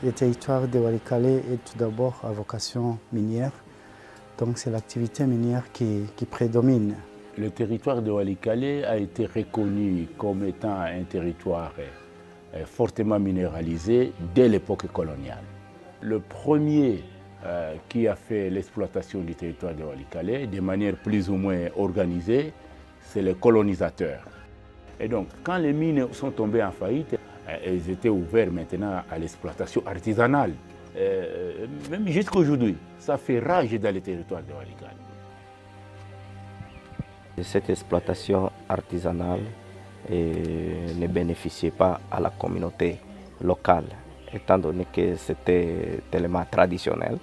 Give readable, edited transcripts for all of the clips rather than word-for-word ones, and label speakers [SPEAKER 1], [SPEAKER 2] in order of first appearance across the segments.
[SPEAKER 1] Le territoire de Walikale est tout d'abord à vocation minière, donc c'est l'activité minière qui prédomine.
[SPEAKER 2] Le territoire de Walikale a été reconnu comme étant un territoire fortement minéralisé dès l'époque coloniale. Le premier qui a fait l'exploitation du territoire de Walikale de manière plus ou moins organisée, c'est les colonisateurs. Et donc, quand les mines sont tombées en faillite, elles étaient ouvertes maintenant à l'exploitation artisanale. Même jusqu'à aujourd'hui, ça fait rage dans les territoires de Walikale.
[SPEAKER 3] Cette exploitation artisanale ne bénéficiait pas à la communauté locale, étant donné que c'était tellement traditionnel.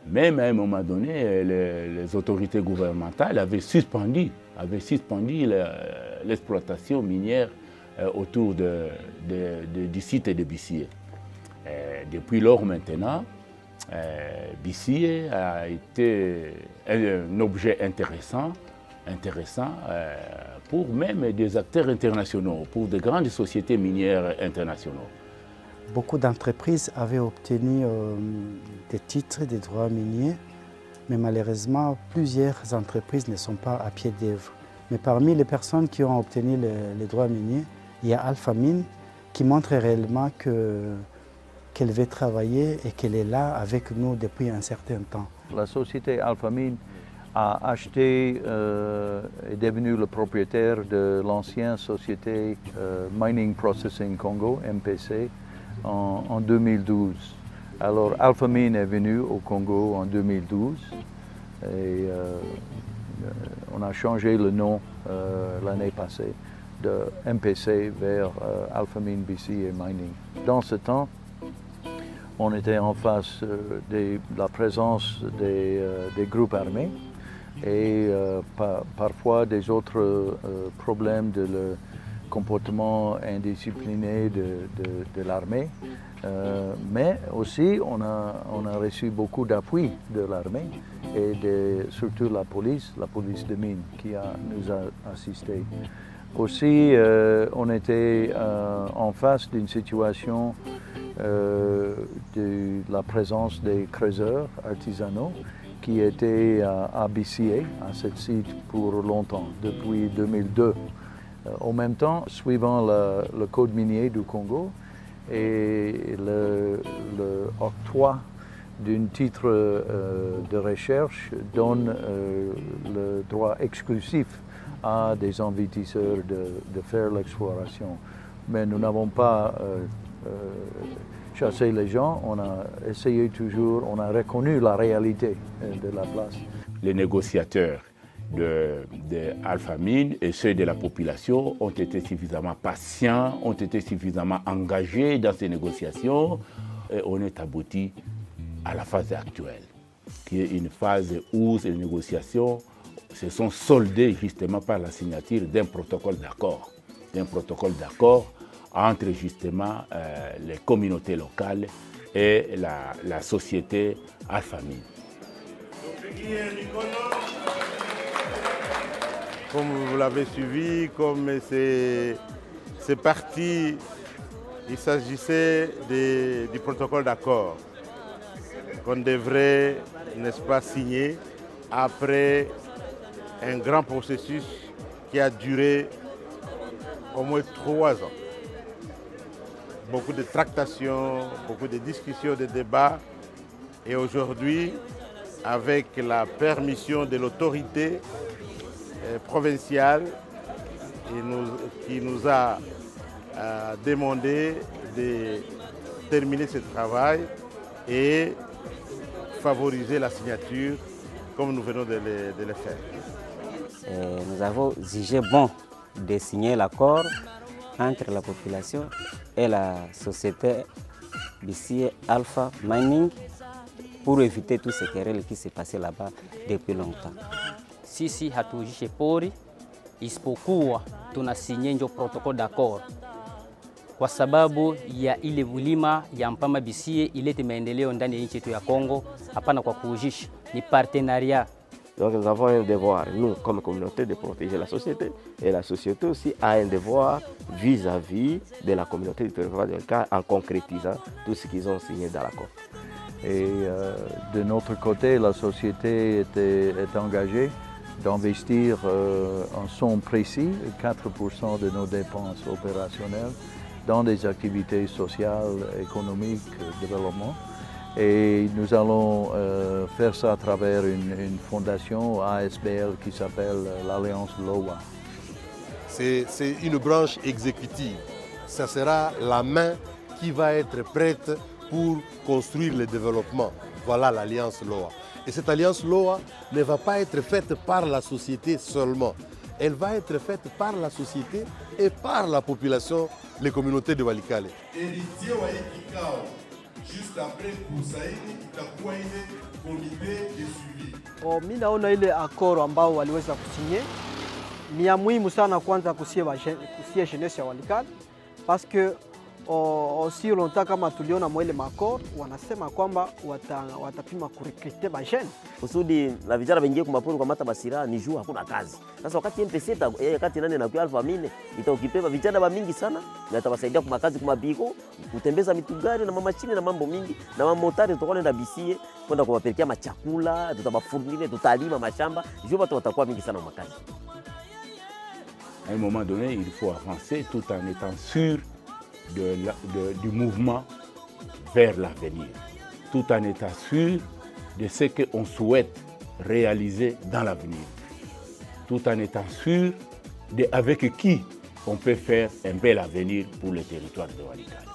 [SPEAKER 2] Même à un moment donné, les autorités gouvernementales avaient suspendu l'exploitation minière autour du site de Bissié. Depuis lors maintenant, Bissié a été un objet intéressant pour même des acteurs internationaux, pour de grandes sociétés minières internationales.
[SPEAKER 1] Beaucoup d'entreprises avaient obtenu des titres des droits miniers, mais malheureusement, plusieurs entreprises ne sont pas à pied d'œuvre. Mais parmi les personnes qui ont obtenu les droits miniers, il y a Alpha Mine qui montre réellement qu'elle veut travailler et qu'elle est là avec nous depuis un certain temps.
[SPEAKER 4] La société Alpha Mine a acheté est devenu le propriétaire de l'ancienne société Mining Processing Congo, MPC, en 2012. Alors Alpha Mine est venu au Congo en 2012 et on a changé le nom l'année passée de MPC vers Alpha Mine BC et Mining. Dans ce temps, on était en face de la présence des groupes armés et parfois des autres problèmes de le comportement indiscipliné de l'armée. Mais aussi, on a reçu beaucoup d'appui de l'armée et surtout la police de mine qui nous a assistés. Aussi, on était en face d'une situation de la présence des creuseurs artisanaux qui étaient à BCA, à ce site pour longtemps, depuis 2002. En même temps, suivant le code minier du Congo et le octroi d'un titre de recherche donne le droit exclusif à des investisseurs de faire l'exploration. Mais nous n'avons pas chassé les gens, on a essayé toujours, on a reconnu la réalité de la place.
[SPEAKER 2] Les négociateurs de Alpha Mine et ceux de la population ont été suffisamment patients, ont été suffisamment engagés dans ces négociations et on est abouti à la phase actuelle, qui est une phase où ces négociations se sont soldées justement par la signature d'un protocole d'accord entre justement les communautés locales et la société Alpha Mine.
[SPEAKER 5] Comme vous l'avez suivi, comme c'est parti, il s'agissait du protocole d'accord qu'on devrait, n'est-ce pas, signer après un grand processus qui a duré au moins 3 ans. Beaucoup de tractations, beaucoup de discussions, de débats. Et aujourd'hui, avec la permission de l'autorité provinciale qui nous a demandé de terminer ce travail et favoriser la signature comme nous venons de le faire.
[SPEAKER 6] Nous avons jugé bon de signer l'accord entre la population et la société BCA Alpha Mining pour éviter tous ces querelles qui s'est passé là-bas depuis longtemps.
[SPEAKER 7] Sisi hatuujishe pori isipokuwa tunasinye njo protocole d'accord kwa sababu ya ile ulima ya Mpama BCA ilete maendeleo ndani ya nchi yetu ya Kongo, hapana kwa kuujisha, ni partenariat
[SPEAKER 3] Donc nous avons un devoir, nous comme communauté, de protéger la société. Et la société aussi a un devoir vis-à-vis de la communauté du territoire de Walikale en concrétisant tout ce qu'ils ont signé dans l'accord.
[SPEAKER 4] Et de notre côté, la société est engagée d'investir en somme précis 4% de nos dépenses opérationnelles dans des activités sociales, économiques, développement. Et nous allons faire ça à travers une fondation ASBL qui s'appelle l'Alliance LOA.
[SPEAKER 8] C'est une branche exécutive. Ça sera la main qui va être prête pour construire le développement. Voilà l'Alliance LOA. Et cette Alliance LOA ne va pas être faite par la société seulement. Elle va être faite par la société et par la population, les communautés de Walikale.
[SPEAKER 9] Juste après kusaini itakuwa ile komite de suivi.
[SPEAKER 10] Mimi naona ile akoro ambao waliweza kusinye ni ya muhimu sana, kwanza kusie jeunesse ya Walikale parce que aussi longtemps kama tuliona mwele makor wanasema kwamba watapima kurekrute ba jeune
[SPEAKER 11] kusudi na vijana wengie kumaporo kwa mata basira ni juu hakuna kazi. Sasa wakati MPC wakati nane na kwa Alpha Mine itaokipeva vijana ba mingi sana na itawasaidia kwa makazi kwa mabiko, kutembeza mitugari na mamachini na mambo mingi na mamotari tutakuwa nenda bisie kwenda kuwapelekea machakula, tutabafurnile, tutalima mashamba, juu watu watakuwa mingi sana kwa makazi.
[SPEAKER 2] À un moment donné, il faut avancer tout en étant sûr du mouvement vers l'avenir, tout en étant sûr de ce qu'on souhaite réaliser dans l'avenir, tout en étant sûr avec qui on peut faire un bel avenir pour le territoire de Walikale.